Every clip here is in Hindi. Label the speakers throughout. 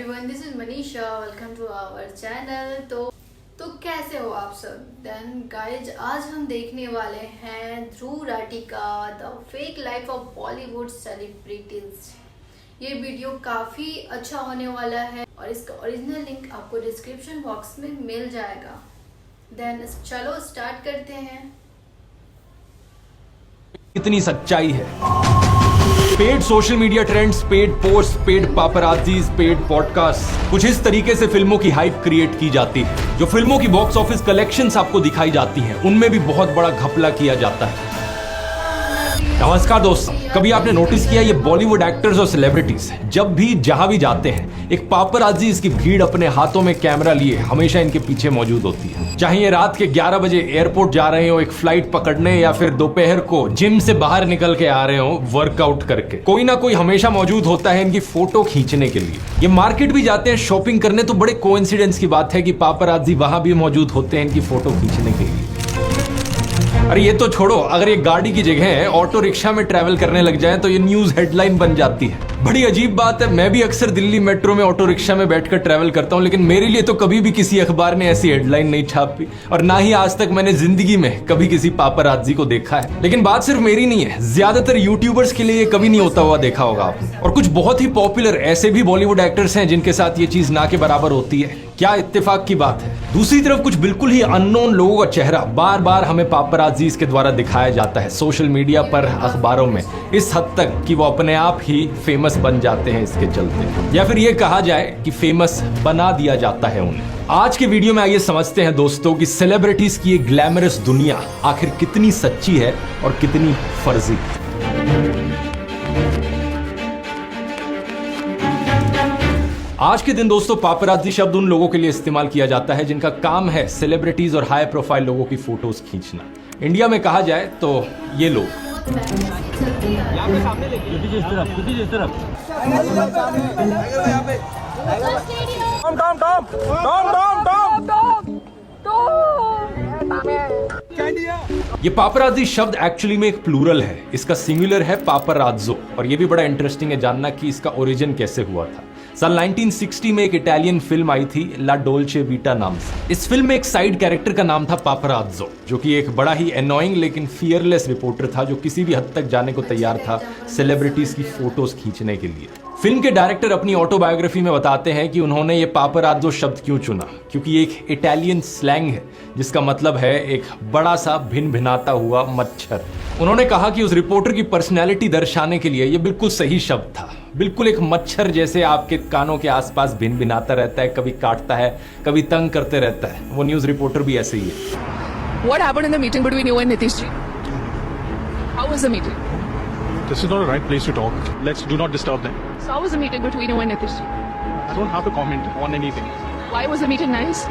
Speaker 1: Everyone, this is Manisha. Welcome to our channel. तो कैसे हो आप सब? देन गाइज, आज हम देखने वाले हैं ध्रुव राटिका the fake life of Bollywood celebrities. ये वीडियो काफ़ी अच्छा होने वाला है और इसका ओरिजिनल लिंक आपको डिस्क्रिप्शन बॉक्स में मिल जाएगा। देन चलो स्टार्ट करते हैं।
Speaker 2: कितनी सच्चाई है। Paid social media trends, paid post, paid paparazzis, paid podcast, कुछ इस तरीके से फिल्मों की हाइप क्रिएट की जाती है। जो फिल्मों की बॉक्स ऑफिस कलेक्शंस आपको दिखाई जाती हैं, उनमें भी बहुत बड़ा घपला किया जाता है। नमस्कार दोस्तों, कभी आपने नोटिस किया ये बॉलीवुड एक्टर्स और सेलिब्रिटीज जब भी जहां भी जाते हैं, एक पापराजी इसकी भीड़ अपने हाथों में कैमरा लिए हमेशा इनके पीछे मौजूद होती है। चाहे ये रात के 11 बजे एयरपोर्ट जा रहे हो एक फ्लाइट पकड़ने, या फिर दोपहर को जिम से बाहर निकल के आ रहे हो वर्कआउट करके, कोई ना कोई हमेशा मौजूद होता है इनकी फोटो खींचने के लिए। ये मार्केट भी जाते हैं शॉपिंग करने, तो बड़े कोइंसिडेंस की बात है कि पापराजी वहां भी मौजूद होते हैं इनकी फोटो खींचने के लिए। अरे ये तो छोड़ो, अगर ये गाड़ी की जगह ऑटो रिक्शा में ट्रैवल करने लग जाए तो ये न्यूज हेडलाइन बन जाती है। बड़ी अजीब बात है, मैं भी अक्सर दिल्ली मेट्रो में ऑटो रिक्शा में बैठकर ट्रैवल करता हूँ, लेकिन मेरे लिए तो कभी भी किसी अखबार ने ऐसी हेडलाइन नहीं छापी, और ना ही आज तक मैंने जिंदगी में कभी किसी पापराजी को देखा है। लेकिन बात सिर्फ मेरी नहीं है, ज्यादातर यूट्यूबर्स के लिए ये कभी नहीं होता हुआ देखा होगा आपने। और कुछ बहुत ही पॉपुलर ऐसे भी बॉलीवुड एक्टर्स हैं जिनके साथ ये चीज ना के बराबर होती है। क्या इत्तेफाक की बात है। दूसरी तरफ कुछ बिल्कुल ही अननोन लोगों का चेहरा बार बार हमें पापराजीज के द्वारा दिखाया जाता है सोशल मीडिया पर, अखबारों में, इस हद तक कि वो अपने आप ही फेमस बन जाते हैं इसके चलते, या फिर ये कहा जाए कि फेमस बना दिया जाता है उन्हें। आज के वीडियो में आइए समझते हैं दोस्तों कि सेलिब्रिटीज की ये ग्लैमरस दुनिया आखिर कितनी सच्ची है और कितनी फर्जी। आज के दिन दोस्तों पापराजी शब्द उन लोगों के लिए इस्तेमाल किया जाता है जिनका काम है सेलिब्रिटीज और हाई प्रोफाइल लोगों की फोटोज खींचना। इंडिया में कहा जाए तो ये लोग ये पापराजी शब्द एक्चुअली में एक प्लूरल है। इसका सिंगुलर है पापराज़्ज़ो, और ये भी बड़ा इंटरेस्टिंग है जानना कि इसका ओरिजिन कैसे हुआ था। साल 1960 में एक इटालियन फिल्म आई थी ला डोल्चे वीटा नाम से। इस फिल्म में एक साइड कैरेक्टर का नाम था पापराज़्ज़ो, जो कि एक बड़ा ही एनोइंग लेकिन फियरलेस रिपोर्टर था जो किसी भी हद तक जाने को तैयार था सेलिब्रिटीज की फोटोज खींचने के लिए। फिल्म के डायरेक्टर अपनी ऑटोबायोग्राफी में बताते हैं कि उन्होंने ये पापराज़्ज़ो शब्द क्यों चुना, क्योंकि ये एक इटालियन स्लैंग है जिसका मतलब है एक बड़ा सा भिन भिनाता हुआ मच्छर। उन्होंने कहा कि उस रिपोर्टर की पर्सनैलिटी दर्शाने के लिए ये बिल्कुल सही शब्द था। बिल्कुल एक मच्छर जैसे आपके कानों के आसपास भिन भिनाता रहता है, कभी काटता है, कभी तंग करते रहता है। वो न्यूज रिपोर्टर भी ऐसे ही है।
Speaker 3: What happened in the meeting between you and Nitish ji? How was the meeting?
Speaker 4: This is not the right place to talk. Let's do not disturb them.
Speaker 3: So how was the meeting between you and Nitish ji?
Speaker 4: I don't have to comment on anything.
Speaker 3: Why was the meeting nice?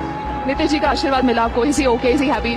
Speaker 3: Nitish ji का आशीर्वाद मिला आपको? Is he okay? Is he happy?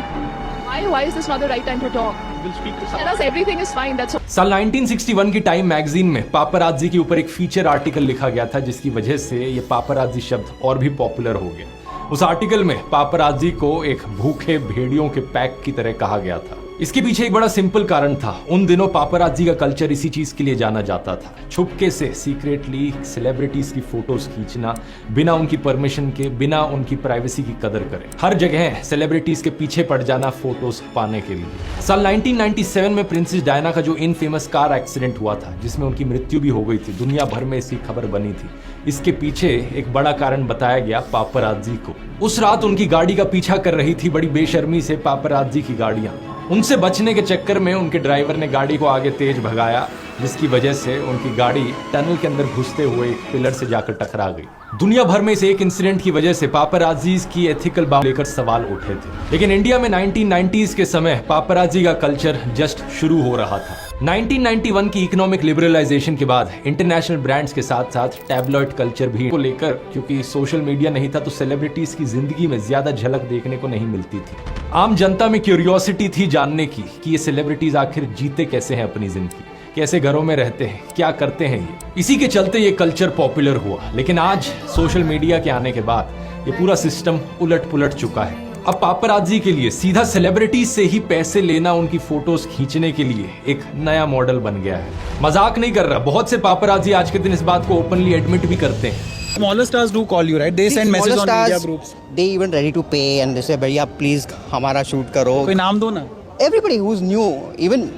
Speaker 3: Why is this not the right time to talk?
Speaker 4: We'll speak to
Speaker 3: Tell
Speaker 4: someone.
Speaker 3: us everything is fine. That's all.
Speaker 2: साल 1961 की टाइम मैगजीन में पापराजी के ऊपर एक फीचर आर्टिकल लिखा गया था, जिसकी वजह से ये पापराजी शब्द और भी पॉपुलर हो गया। उस आर्टिकल में पापराजी को एक भूखे भेड़ियों के पैक की तरह कहा गया था। इसके पीछे एक बड़ा सिंपल कारण था। उन दिनों पापराजी का कल्चर इसी चीज के लिए जाना जाता था, छुपके से सीक्रेटली सेलिब्रिटीज की फोटोज खींचना, बिना उनकी परमिशन के, बिना उनकी प्राइवेसी की कदर करे, हर जगह सेलिब्रिटीज के पीछे पड़ जाना फोटोज पाने के लिए। साल 1997 में प्रिंसेस डायना का जो इनफेमस कार एक्सीडेंट हुआ था, जिसमें उनकी मृत्यु भी हो गई थी, दुनिया भर में इसकी खबर बनी थी। इसके पीछे एक बड़ा कारण बताया गया पापराजी को। उस रात उनकी गाड़ी का पीछा कर रही थी बड़ी बेशर्मी से पापराजी की गाड़ियां। उनसे बचने के चक्कर में उनके ड्राइवर ने गाड़ी को आगे तेज भगाया, जिसकी वजह से उनकी गाड़ी टनल के अंदर घुसते हुए एक पिलर से जाकर टकरा गई। दुनिया भर में इस एक इंसिडेंट की वजह से पापराजीज की एथिकल बात लेकर सवाल उठे थे। लेकिन इंडिया में 1990s के समय पापराजी का कल्चर जस्ट शुरू हो रहा था। 1991 की इकोनॉमिक लिबरलाइजेशन के बाद इंटरनेशनल ब्रांड्स के साथ साथ टैबलॉइड कल्चर भी को लेकर, क्योंकि सोशल मीडिया नहीं था तो सेलिब्रिटीज की जिंदगी में ज्यादा झलक देखने को नहीं मिलती थी। आम जनता में क्यूरियोसिटी थी जानने की कि ये सेलिब्रिटीज आखिर जीते कैसे हैं अपनी जिंदगी, कैसे घरों में रहते हैं, क्या करते हैं ये। इसी के चलते ये कल्चर पॉपुलर हुआ। लेकिन आज सोशल मीडिया के आने के बाद ये पूरा सिस्टम उलट पुलट चुका है। अब पापराजी के लिए सीधा सेलिब्रिटीज से ही पैसे लेना उनकी फोटोज खींचने के लिए एक नया मॉडल बन गया है। मजाक नहीं कर रहा, बहुत से पापराजी आज के दिन इस बात को ओपनली एडमिट भी करते हैं।
Speaker 5: Smaller stars do call you, right? They
Speaker 6: See,
Speaker 5: send messages
Speaker 6: smaller
Speaker 5: on media
Speaker 6: stars,
Speaker 5: groups.
Speaker 6: They even ready to pay and they say, भैया please हमारा shoot करो.
Speaker 5: कोई नाम दो ना.
Speaker 6: Everybody who's new, even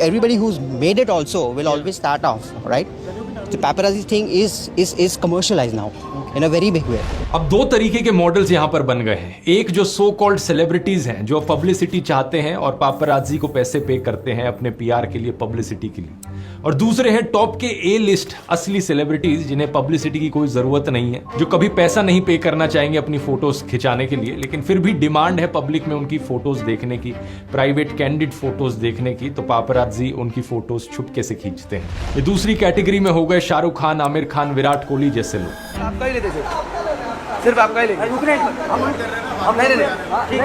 Speaker 6: everybody who's made it also will always start off, right? The paparazzi thing is commercialized now in a very big way.
Speaker 2: अब दो तरीके के मॉडल्स यहाँ पर बन गए हैं। एक जो सो कॉल्ड सेलिब्रिटीज हैं जो पब्लिसिटी चाहते हैं और पापराजी को पैसे पे करते हैं अपने पीआर के लिए, पब्लिसिटी के लिए, और दूसरे हैं टॉप के ए लिस्ट असली सेलिब्रिटीज जिन्हें पब्लिसिटी की कोई जरूरत नहीं है, जो कभी पैसा नहीं पे करना चाहेंगे अपनी फोटोज खिंचाने के लिए, लेकिन फिर भी डिमांड है पब्लिक में उनकी फोटोज देखने की, प्राइवेट कैंडिड फोटोज देखने की, तो पापराजी उनकी फोटोज छुपके से खींचते हैं। ये दूसरी कैटेगरी में हो गए शाहरुख खान, आमिर खान, विराट कोहली जैसे लोग।
Speaker 7: आपका ही लेते सिर्फ आपका ही लेंगे। हम नहीं लेंगे। ठीक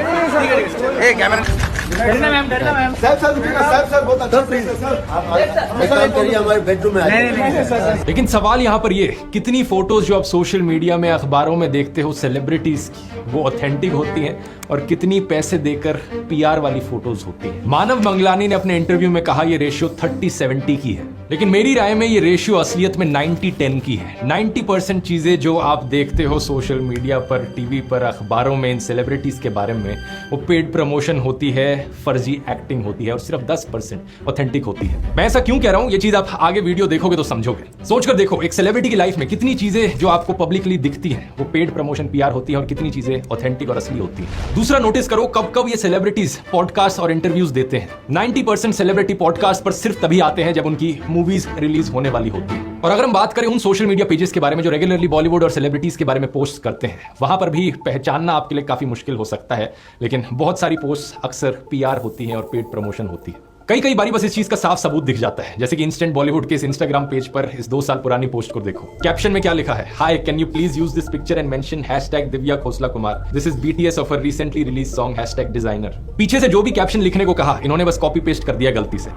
Speaker 7: है कैमरा डरना मैम सर बहुत अच्छा करिए हमारे बेडरूम में।
Speaker 2: लेकिन सवाल यहाँ पर ये, कितनी फोटोज जो आप सोशल मीडिया में, अखबारों में देखते हो सेलिब्रिटीज की, वो ऑथेंटिक होती हैं और कितनी पैसे देकर पीआर वाली फोटोज होती हैं। मानव मंगलानी ने अपने इंटरव्यू में कहा ये रेशियो 30-70 की है, लेकिन मेरी राय में ये रेशियो असलियत में 90-10 की है। 90% चीजें जो आप देखते हो सोशल मीडिया पर, टीवी पर, अखबारों में इन सेलिब्रिटीज के बारे में, वो पेड प्रमोशन होती है, फर्जी एक्टिंग होती है और सिर्फ 10% ऑथेंटिक होती है। मैं ऐसा क्यों कह रहा हूं, ये चीज आप आगे वीडियो देखोगे तो समझोगे। सोचकर देखो, एक सेलिब्रिटी की लाइफ में कितनी चीजें जो आपको पब्लिकली दिखती हैं वो पेड प्रमोशन पीआर होती है और कितनी चीजें ऑथेंटिक और असली होती है। दूसरा नोटिस करो, कब कब ये सेलिब्रिटीज पॉडकास्ट और इंटरव्यूज देते हैं। 90% सेलिब्रिटी पॉडकास्ट पर सिर्फ तभी आते हैं जब उनकी मूवीज रिलीज होने वाली होती है। और अगर हम बात करें उन सोशल मीडिया पेजेस के बारे में जो रेगुलरली बॉलीवुड और सेलिब्रिटीज के बारे में पोस्ट करते हैं, वहां पर भी पहचानना आपके लिए काफी मुश्किल हो सकता है, लेकिन बहुत सारी पोस्ट अक्सर पीआर होती हैं और पेड प्रमोशन होती है। कई बारी बस इस चीज का साफ सबूत दिख जाता है, जैसे कि इंस्टेंट बॉलीवुड के इस इंस्टाग्राम पेज पर इस 2 साल पुरानी पोस्ट को देखो। कैप्शन में क्या लिखा है, hi can you please use this picture and mention #Divya Khosla Kumar, this is BTS of a recently release song #designer. पीछे से जो भी कैप्शन लिखने को कहा इन्होंने बस कॉपी पेस्ट कर दिया गलती से।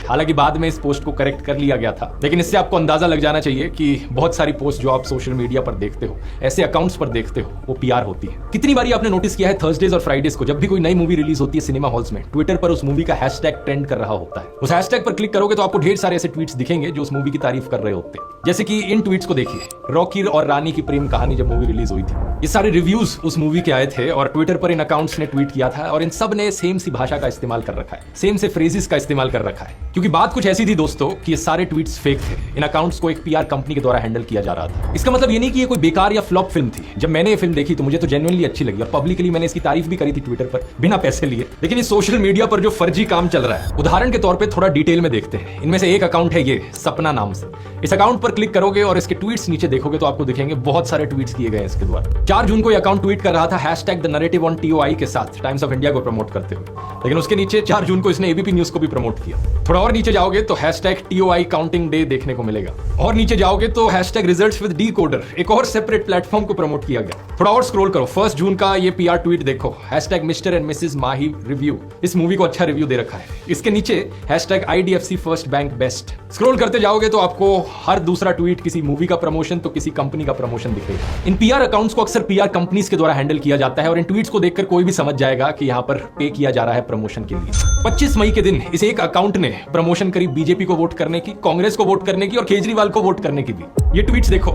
Speaker 2: हालांकि बाद में इस पोस्ट को करेक्ट कर लिया गया था, लेकिन इससे आपको अंदाजा लग जाना चाहिए कि बहुत सारी पोस्ट जो आप सोशल मीडिया पर देखते हो, ऐसे अकाउंट्स पर देखते हो, वो पीआर होती है। कितनी बारी आपने नोटिस किया है, थर्सडेज और फ्राइडेज को जब भी कोई नई मूवी रिलीज होती है सिनेमा हॉल्स में, ट्विटर पर उस मूवी का हैशटैग ट्रेंड कर रहा होता है। उस हैशटैग पर क्लिक करोगे तो आपको ढेर सारे ऐसे ट्वीट्स दिखेंगे जो उस मूवी की तारीफ कर रहे होते हैं। जैसे कि इन ट्वीट्स को देखिए, रॉकी और रानी की प्रेम कहानी जब मूवी रिलीज हुई थी, ये सारे रिव्यूज उस मूवी के आए थे और ट्विटर पर इन अकाउंट्स ने ट्वीट किया था और इन सब ने सेम सी भाषा का इस्तेमाल कर रखा है, सेम से फ्रेजेस का इस्तेमाल कर रखा है। क्योंकि बात कुछ ऐसी थी दोस्तों कि ये सारे ट्वीट्स फेक थे, इन अकाउंट्स को एक पीआर कंपनी के द्वारा हैंडल किया जा रहा था। इसका मतलब ये नहीं कि ये कोई बेकार या फ्लॉप फिल्म थी। जब मैंने ये फिल्म देखी तो मुझे तो जेन्युइनली अच्छी लगी और पब्लिकली मैंने इसकी तारीफ भी करी थी ट्विटर पर बिना पैसे लिए। लेकिन ये सोशल मीडिया पर जो फर्जी काम चल रहा है, उदाहरण के तौर पे थोड़ा डिटेल में देखते हैं। इनमें से एक अकाउंट है ये सपना नाम से। इस अकाउंट पर क्लिक करोगे और इसके ट्वीट्स नीचे देखोगे तो आपको दिखेंगे बहुत सारे ट्वीट्स किए गए इसके द्वारा। 4 जून को ये अकाउंट ट्वीट कर रहा था #द नैरेटिव ऑन TOI के साथ, टाइम्स ऑफ इंडिया को प्रमोट करते हुए, लेकिन उसके नीचे 4 जून को इसने ABP न्यूज को भी प्रमोट किया। थोड़ा और नीचे जाओगे तो #TOI काउंटिंग डे देखने को मिलेगा और नीचे जाओगे तो #रिजल्ट्स विद डीकोडर, एक और सेपरेट प्लेटफॉर्म को प्रमोट किया गया। थोड़ा और स्क्रॉल करो, 1 जून का ये पीआर ट्वीट देखो, mister and Mrs Mahi review, इस मूवी को अच्छा रिव्यू दे रखा है। इसके नीचे #IDFC first bank best. Scroll करते जाओगे तो आपको हर दूसरा ट्वीट किसी मूवी का प्रमोशन तो किसी कंपनी का प्रमोशन दिखेगा। इन पीआर अकाउंट्स को अक्सर पीआर कंपनीज के द्वारा हैंडल किया जाता है और इन ट्वीट्स को देखकर कोई भी समझ जाएगा कि यहाँ पर पे किया जा रहा है प्रमोशन के लिए। 25 मई के दिन इस एक अकाउंट ने प्रमोशन करी बीजेपी को वोट करने की, कांग्रेस को वोट करने की और केजरीवाल को वोट करने की भी। ये ट्वीट्स देखो,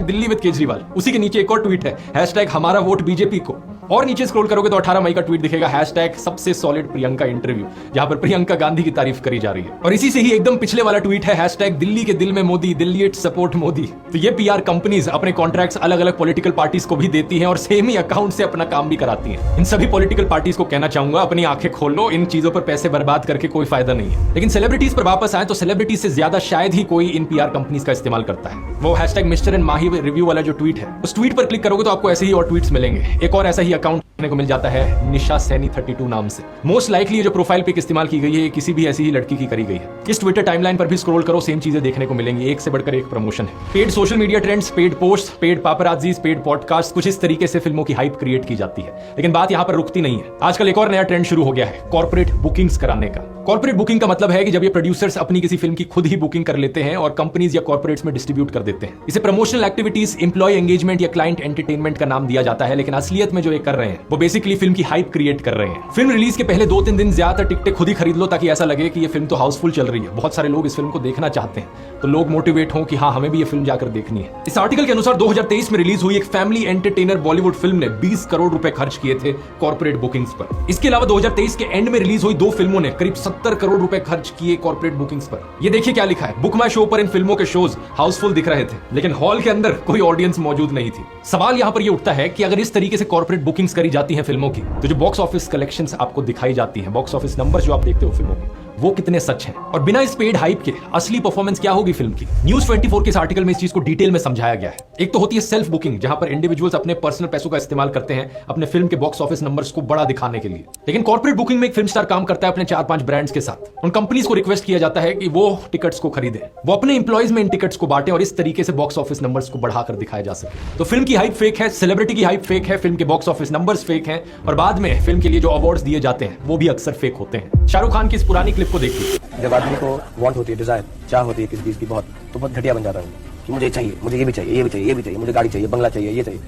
Speaker 2: #दिल्ली विद केजरीवाल, उसी के नीचे एक और ट्वीट है #हमारा वोट बीजेपी को, और नीचे स्क्रॉल करोगे तो 18 मई का ट्वीट दिखेगा #सबसे सॉलिड प्रियंका इंटरव्यू, जहां पर प्रियंका गांधी की तारीफ करी जा रही है। और इसी से ही एकदम पिछले वाला ट्वीट है #दिल्ली के दिल में मोदी, दिल्ली इट सपोर्ट मोदी। तो ये पीआर कंपनीज अपने कॉन्ट्रैक्ट्स अलग अलग पॉलिटिकल पार्टीज को भी देती हैं और सेम ही अकाउंट से अपना काम भी कराती हैं। इन सभी पॉलिटिकल पार्टीज को कहना चाहूंगा, अपनी आंखें खोल लो, इन चीजों पर पैसे बर्बाद करके कोई फायदा नहीं है। लेकिन सेलिब्रिटीज पर वापस आए तो सेलिब्रिटीज से ज्यादा शायद ही कोई इन पीआर कंपनीज का इस्तेमाल करता है। वो मिस्टर एंड माही रिव्यू वाला जो ट्वीट है, उस ट्वीट पर क्लिक करोगे तो आपको ऐसे ही और ट्वीट्स मिलेंगे। एक और ऐसा ही अकाउंट को मिल जाता है निशा सैनी 32 नाम से। मोस्ट लाइकली जो प्रोफाइल पिक इस्तेमाल की गई है किसी भी ऐसी ही लड़की की करी गई है। इस ट्विटर टाइमलाइन पर भी स्क्रॉल करो, सेम चीजें देखने को मिलेंगी, एक से बढ़कर एक प्रमोशन है। Paid social media trends, paid post, paid paparazzis, paid podcast, कुछ इस तरीके से फिल्मों की हाइप क्रिएट की जाती है। लेकिन बात यहां पर रुकती नहीं है। आजकल एक और नया ट्रेंड शुरू हो गया है, कॉर्पोरेट बुकिंग्स कराने का। कॉर्पोरेट बुकिंग का मतलब है कि जब ये प्रोड्यूसर्स अपनी किसी फिल्म की खुद ही बुकिंग कर लेते हैं और कंपनीज या कॉर्पोरेट्स में डिस्ट्रीब्यूट कर देते हैं। इसे प्रमोशनल एक्टिविटीज, एम्प्लॉय एंगेजमेंट या क्लाइंट एंटरटेनमेंट का नाम दिया जाता है, लेकिन असलियत में जो ये कर रहे हैं वो बेसिकली फिल्म की हाइप क्रिएट कर रहे हैं। फिल्म रिलीज के पहले 2-3 दिन ज्यादातर टिकटें खुद ही खरीद लो ताकि ऐसा लगे कि ये फिल्म तो हाउसफुल चल रही है, बहुत सारे लोग इस फिल्म को देखना चाहते हैं, तो लोग मोटिवेट हों कि हाँ हमें भी ये फिल्म जाकर देखनी है। इस आर्टिकल के अनुसार 2023 में रिलीज हुई एक फैमिली एंटरटेनर बॉलीवुड फिल्म ने 20 करोड़ रुपए खर्च किए थे कॉर्पोरेट बुकिंग्स पर। इसके अलावा 2023 के एंड में रिलीज हुई 2 फिल्मों ने करीब 70 करोड़ रुपए खर्च किए कॉर्पोरेट बुकिंग्स पर। ये देखिए क्या लिखा है, बुक माई शो पर इन फिल्मों के शोज हाउसफुल दिख रहे थे, लेकिन हॉल के अंदर कोई ऑडियंस मौजूद नहीं थी। सवाल यहाँ पर ये उठता है कि अगर इस तरीके से कॉर्पोरेट बुकिंग्स करी जाती हैं फिल्मों की, तो जो बॉक्स ऑफिस कलेक्शंस आपको दिखाई जाती हैं, बॉक्स ऑफिस नंबर जो आप देखते हो फिल्मों के, वो कितने सच हैं, और बिना इस पेड हाइप के असली परफॉर्मेंस क्या होगी फिल्म की। न्यूज 24 के इस आर्टिकल में इस चीज को डिटेल में समझाया गया है। एक तो होती है सेल्फ बुकिंग, जहां पर इंडिविजुअल्स अपने पर्सनल पैसों का इस्तेमाल करते हैं अपने फिल्म के बॉक्स ऑफिस नंबर्स को बड़ा दिखाने के लिए। लेकिन कॉर्पोरेट बुकिंग में एक फिल्म स्टार काम करता है अपने 4-5 ब्रांड्स के साथ। उन कंपनीज को रिक्वेस्ट किया जाता है कि वो टिकट्स को खरीदें, वो अपने इंप्लॉइज में इन टिकट्स को बांटे और इस तरीके से बॉक्स ऑफिस नंबर्स को बढ़ाकर दिखाया जा सके। तो फिल्म की हाइप फेक है, सेलिब्रिटी की हाइप फेक है, फिल्म के बॉक्स ऑफिस नंबर्स फेक हैं, और बाद में फिल्म के लिए जो अवार्ड्स दिए जाते हैं वो भी अक्सर फेक होते हैं। शाहरुख खान की इस पुरानी क्लिप को देखिए।
Speaker 7: जब आदमी को वांट होती है, डिजायर, चाह होती है किसी चीज की बहुत, तो बहुत घटिया बन जाता है कि मुझे चाहिए, मुझे ये भी चाहिए, ये भी चाहिए, ये भी चाहिए, मुझे गाड़ी चाहिए, बंगला चाहिए, ये चाहिए।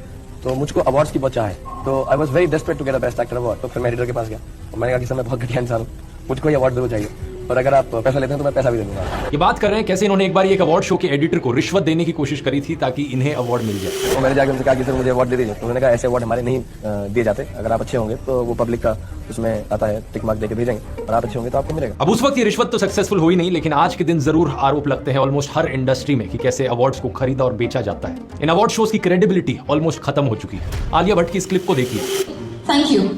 Speaker 7: तो मुझको अवार्ड्स की बहुत चाह है, तो I was very desperate to get the best actor award. तो फिर मैं एडिटर के पास गया और मैंने कहा कि सर मैं बहुत घटिया इंसान हूँ, मुझको ये अवार्ड जरूर चाहिए, और अगर आप पैसा लेते हैं तो मैं पैसा भी दे दूंगा।
Speaker 2: ये बात कर रहे हैं कैसे इन्होंने एक बार एक अवार्ड शो के एडिटर को रिश्वत देने की कोशिश करी थी ताकि इन्हें अवार्ड मिल जाए।
Speaker 7: तो मैंने जाकर उनसे कहा कि सर मुझे अवार्ड दे दीजिए। तो उन्होंने कहा ऐसे अवार्ड हमारे नहीं दिए जाते, अगर आप अच्छे होंगे तो वो पब्लिक का उसमें आता है, टिक मार्क देके भेजेंगे, और आप अच्छे होंगे तो आपको मिलेगा।
Speaker 2: अब उस वक्त ये रिश्वत तो सक्सेसफुल हुई नहीं, लेकिन आज के दिन जरूर आरोप लगते हैं ऑलमोस्ट हर इंडस्ट्री में कि कैसे अवार्ड्स को खरीदा और बेचा जाता है। इन अवार्ड शोज की क्रेडिबिलिटी ऑलमोस्ट खत्म हो चुकी है। आलिया भट्ट की इस क्लिप को देखिए।
Speaker 8: Thank you.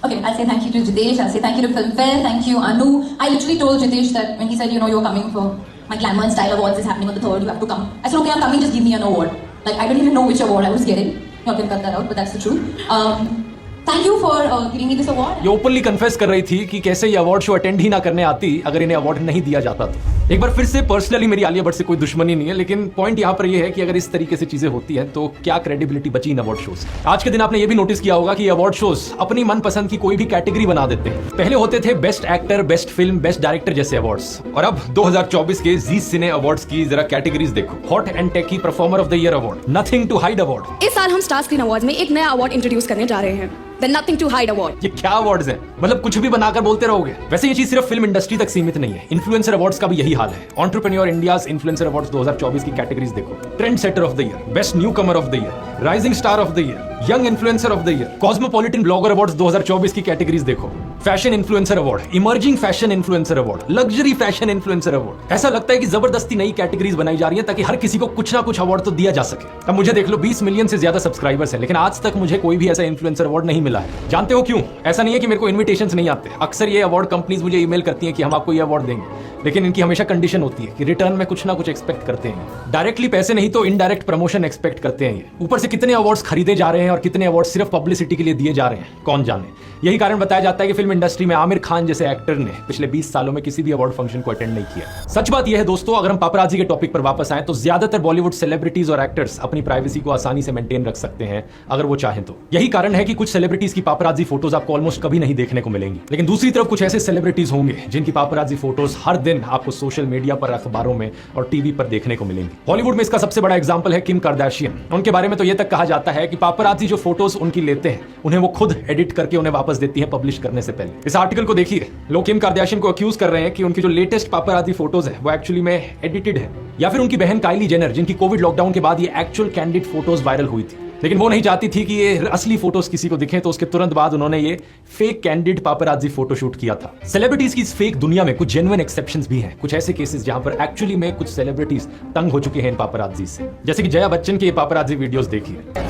Speaker 8: Okay, I'll say thank you to Jitesh, I'll say thank you to Filmfare, thank you Anu. I literally told Jitesh that when he said, you know, you're coming for my Glamour and Style Awards is happening on the 3rd, you have to come. I said, okay, I'm coming, just give me an award. Like, I don't even know which award I was getting. You can cut that out, but that's the truth. Thank you for giving me this award.
Speaker 2: ये ओपनली कन्फेस कर रही थी कि कैसे ये अवार्ड शो अटेंड ही ना करने आती अगर इन्हें अवार्ड नहीं दिया जाता तो। एक बार फिर से पर्सनली मेरी आलिया भट्ट से कोई दुश्मनी नहीं है, लेकिन पॉइंट यहाँ पर ये है कि अगर इस तरीके से चीजें होती हैं तो क्या क्रेडिबिलिटी बची इन अवार्ड शोज। आज के दिन आपने ये भी नोटिस किया होगा कि अवार्ड शोज अपनी मनपसंद की कोई भी कैटेगरी बना देते हैं। पहले होते थे best actor, best film, best director जैसे अवार्ड्स, और अब 2024 के जी सिने अवार्ड्स की जरा कैटेगरीज देखो। Hot and tacky performer of the year award, nothing to hide award.
Speaker 9: इस साल हम स्टार स्क्रीन अवार्ड में एक नया अवार्ड इंट्रोड्यूस करने जा रहे हैं, the nothing to hide award.
Speaker 2: ये क्या अवार्ड्स हैं? मतलब कुछ भी बनाकर बोलते रहोगे। वैसे ये चीज सिर्फ फिल्म इंडस्ट्री तक सीमित नहीं है, इन्फ्लुएंसर अवार्ड्स का भी यही हाल है। एंटरप्रेन्योर इंडियाज इन्फ्लुएंसर अवार्ड्स 2024 की कैटेगरीज देखो। Trend setter of the year, best new Qamar of the year, rising star of the year, young influencer of the year, cosmopolitan blogger awards 2024 की कैटेगरीज देखो। Fashion influencer award, emerging fashion influencer award, luxury fashion influencer award. ऐसा लगता है कि जबरदस्ती नई कैटेगरीज बनाई जा रही है ताकि हर किसी को कुछ ना कुछ अवार्ड तो दिया जा सके। अब मुझे देख लो, 20 मिलियन से ज्यादा सब्सक्राइबर्स हैं, लेकिन आज तक मुझे कोई भी ऐसा इन्फ्लुएंसर अवार्ड नहीं मिला है। जानते हो क्यों? ऐसा नहीं है कि मेरे को इन्विटेशंस नहीं आते। अक्सर ये अवार्ड कंपनीज मुझे ईमेल करती हैं कि हम आपको ये अवार्ड देंगे, लेकिन इनकी हमेशा कंडीशन होती है कि रिटर्न में कुछ ना कुछ एक्सपेक्ट करते हैं। डायरेक्टली पैसे नहीं तो इनडायरेक्ट प्रमोशन एक्सपेक्ट करते हैं ये। ऊपर से कितने अवार्ड्स खरीदे जा रहे हैं और कितने अवार्ड सिर्फ पब्लिसिटी के लिए दिए जा रहे हैं, कौन जाने। यही कारण बताया जाता है कि फिल्म इंडस्ट्री में आमिर खान जैसे एक्टर ने पिछले 20 सालों में किसी भी अवार्ड फंक्शन को अटेंड नहीं किया। सच बात यह है दोस्तों, अगर हम पापराजी के टॉपिक पर वापस आए तो ज्यादातर बॉलीवुड सेलिब्रिटीज और एक्टर्स अपनी प्राइवेसी को आसानी से मेंटेन रख सकते हैं अगर वो चाहें तो। यही कारण है कि कुछ सेलिब्रिटीज की पापराजी फोटोज आपको ऑलमोस्ट कभी नहीं देखने को मिलेंगी, लेकिन दूसरी तरफ कुछ ऐसे सेलिब्रिटीज होंगे जिनकी पापराजी फोटोज हर दिन आपको सोशल मीडिया पर, अखबारों में और टीवी पर देखने को मिलेंगी। बॉलीवुड में इसका सबसे बड़ा एग्जांपल है किम कार्दाशियन। उनके बारे में तो यह तक कहा जाता है कि पापराजी जो फोटोज उनकी लेते हैं उन्हें वो खुद एडिट करके उन्हें वापस देती है पब्लिश करने से पहले। इस आर्टिकल को देखिए, लोग किम कार्दाशियन को अक्यूज कर रहे हैं कि उनकी जो लेटेस्ट पापराजी फोटोज है वो एक्चुअली में एडिटेड है, या फिर उनकी बहन काइली जेनर जिनकी कोविड लॉकडाउन के बाद ये एक्चुअल कैंडिड फोटोज वायरल हुई थी, लेकिन वो नहीं चाहती थी कि ये असली फोटोज किसी को दिखें, तो उसके तुरंत बाद उन्होंने ये फेक कैंडिड पापराजी फोटोशूट किया था। सेलिब्रिटीज की इस फेक दुनिया में कुछ जेन्युइन एक्सेप्शंस भी हैं, कुछ ऐसे केसेस जहां पर एक्चुअली में कुछ सेलिब्रिटीज तंग हो चुके हैं इन पापराजी से, जैसे कि जया बच्चन के ये पापराजी वीडियोस देखिए।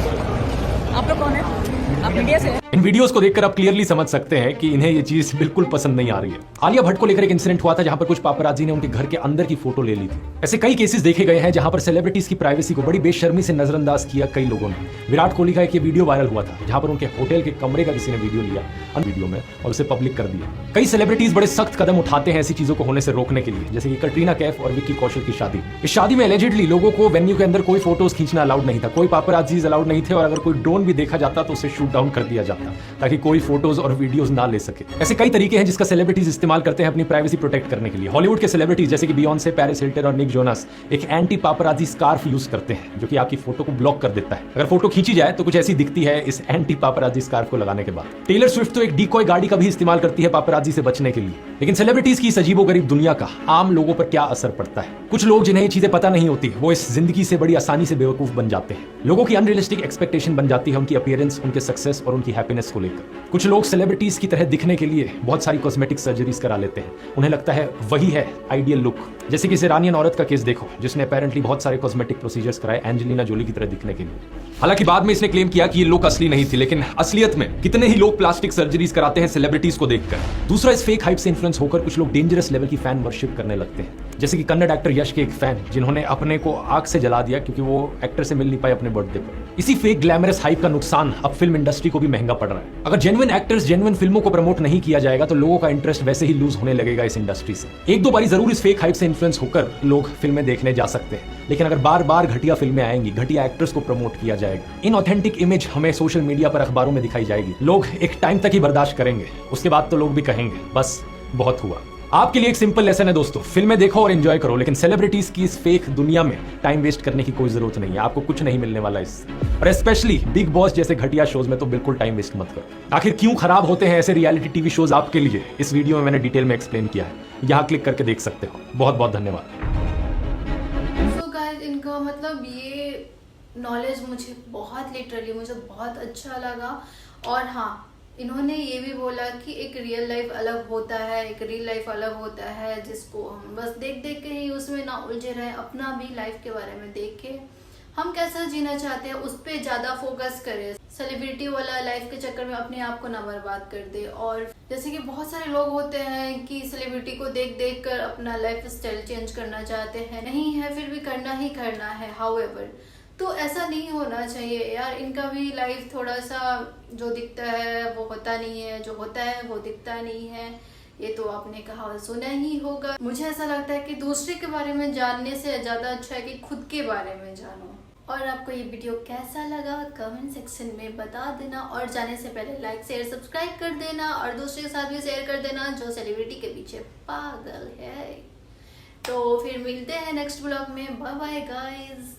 Speaker 9: आप लोग कौन है? आप मीडिया से?
Speaker 2: इन वीडियोस को देखकर आप क्लियरली समझ सकते हैं कि इन्हें ये चीज बिल्कुल पसंद नहीं आ रही है। आलिया भट्ट को लेकर एक इंसिडेंट हुआ था जहां पर कुछ पापराजी ने उनके घर के अंदर की फोटो ले ली थी। ऐसे कई केसेस देखे गए हैं जहां पर सेलिब्रिटीज की प्राइवेसी को बड़ी बेशर्मी से नजरअंदाज किया कई लोगों ने। विराट कोहली का एक ये वीडियो वायरल हुआ था जहां पर उनके होटल के कमरे का किसी ने वीडियो लिया वीडियो में और उसे पब्लिक कर दिया। कई सेलिब्रिटीज बड़े सख्त कदम उठाते हैं ऐसी चीजों को होने से रोकने के लिए, जैसे कि कटरीना कैफ और विक्की कौशल की शादी। इस शादी में एलिजिडली लोगों को वेन्यू के अंदर कोई फोटोज खींचना अलाउड नहीं था, कोई पापराजीज अलाउड नहीं थे, और अगर कोई ड्रोन भी देखा जाता तो उसे शूट डाउन कर दिया जाता। था ताकि कोई फोटोज और वीडियोस ना ले सके। ऐसे कई तरीके हैं जिसका सेलिब्रिटीज इस्तेमाल करते हैं अपनी प्राइवेसी प्रोटेक्ट करने के लिए। हॉलीवुड के सेलिब्रिटीज जैसे कि बियॉन्से, पैरिस हिल्टन और निक जोनास एक एंटी पापराजी स्कार्फ यूज करते हैं जो कि आपकी फोटो को ब्लॉक कर देता है। अगर फोटो खींची जाए तो कुछ ऐसी दिखती है इस एंटी पापराजी स्कार्फ को लगाने के बाद। टेलर स्विफ्ट तो एक डीकॉय गाड़ी का भी इस्तेमाल करती है पापराजी से बचने के लिए। लेकिन सेलिब्रिटीज की इस अजीबोगरीब दुनिया का आम लोगों पर क्या असर पड़ता है? कुछ लोग जिन्हें ये चीजें पता नहीं होती वो इस जिंदगी से बड़ी आसानी से बेवकूफ बन जाते हैं। लोगों की अनरियलिस्टिक एक्सपेक्टेशन बन जाती है उनकी अपीयरेंस, उनके सक्सेस और उनकी हैप्पीनेस को लेकर। कुछ लोग सेलिब्रिटीज की तरह दिखने के लिए बहुत सारी कॉस्मेटिक सर्जरीज करा लेते हैं। उन्हें लगता है वही है आइडियल लुक। जैसे कि इस ईरानियन औरत का केस देखो जिसने अपेरेंटली बहुत सारे कॉस्मेटिक प्रोसीजर्स कराए एंजेलिना जोली की तरह दिखने के लिए। हालांकि बाद में इसने क्लेम किया कि ये लुक असली नहीं थी, लेकिन असलियत में कितने ही लोग प्लास्टिक सर्जरीज कराते हैं सेलिब्रिटीज को देखकर। दूसरा, इस फेक हाइप से इन्फ्लुएंस होकर कुछ लोग डेंजरस लेवल की फैन वर्शिप करने लगते हैं। जैसे कि कन्नड़ एक्टर यश के एक फैन जिन्होंने अपने को आग से जला दिया क्योंकि वो एक्टर से मिल नहीं पाए अपने बर्थडे पर। इसी फेक ग्लैमरस हाइप का नुकसान अब फिल्म इंडस्ट्री को भी महंगा पड़ रहा है। अगर जेन्युइन एक्टर्स, जेन्युइन फिल्मों को प्रमोट नहीं किया जाएगा तो लोगों का इंटरेस्ट वैसे ही लूज होने लगेगा इस इंडस्ट्री से। एक दो बारी जरूर इस फेक हाइप से इन्फ्लुएंस होकर लोग फिल्में देखने जा सकते हैं, लेकिन अगर बार बार घटिया फिल्में आएंगी, घटिया एक्टर्स को प्रमोट किया जाएगा, इनऑथेंटिक इमेज हमें सोशल मीडिया पर, अखबारों में दिखाई जाएगी, लोग एक टाइम तक ही बर्दाश्त करेंगे। उसके बाद तो लोग भी कहेंगे बस बहुत हुआ। आपके लिए एक सिंपल लेसन है दोस्तों, फिल्में देखो और एंजॉय करो, लेकिन सेलिब्रिटीज की इस फेक दुनिया में टाइम वेस्ट करने की कोई जरूरत नहीं है। आपको कुछ नहीं मिलने वाला इससे, और स्पेशली बिग बॉस जैसे घटिया शोज में तो बिल्कुल टाइम वेस्ट मत करो। आखिर क्यों खराब होते हैं ऐसे रियलिटी टीवी शोज आपके लिए, इस वीडियो में मैंने डिटेल में एक्सप्लेन किया है, यहाँ क्लिक करके देख सकते हो। बहुत बहुत धन्यवाद।
Speaker 1: सो गाइस, इनका मतलब ये नॉलेज मुझे बहुत लिटरली मुझे बहुत अच्छा लगा। और हाँ, इन्होंने ये भी बोला कि एक रियल लाइफ अलग होता है, एक रियल लाइफ अलग होता है, जिसको हम बस देख देख के ही उसमें ना उलझे रहें। अपना भी लाइफ के बारे में देख के हम कैसा जीना चाहते हैं उस पर ज़्यादा फोकस करें। सेलिब्रिटी वाला लाइफ के चक्कर में अपने आप को ना बर्बाद कर दे। और जैसे कि बहुत सारे लोग होते हैं कि सेलिब्रिटी को देख देख कर अपना लाइफ स्टाइल चेंज करना चाहते हैं, नहीं है फिर भी करना ही करना है। हाउएवर, तो ऐसा नहीं होना चाहिए यार। इनका भी लाइफ थोड़ा सा जो दिखता है वो होता नहीं है, जो होता है वो दिखता नहीं है। ये तो आपने कहा सुना ही होगा। मुझे ऐसा लगता है कि दूसरे के बारे में जानने से ज़्यादा अच्छा है कि खुद के बारे में जानो। और आपको ये वीडियो कैसा लगा कमेंट सेक्शन में बता देना, और जाने से पहले लाइक शेयर सब्सक्राइब कर देना, और दूसरे के साथ भी शेयर कर देना जो सेलिब्रिटी के पीछे पागल है। तो फिर मिलते हैं नेक्स्ट ब्लॉग में। Bye bye guys.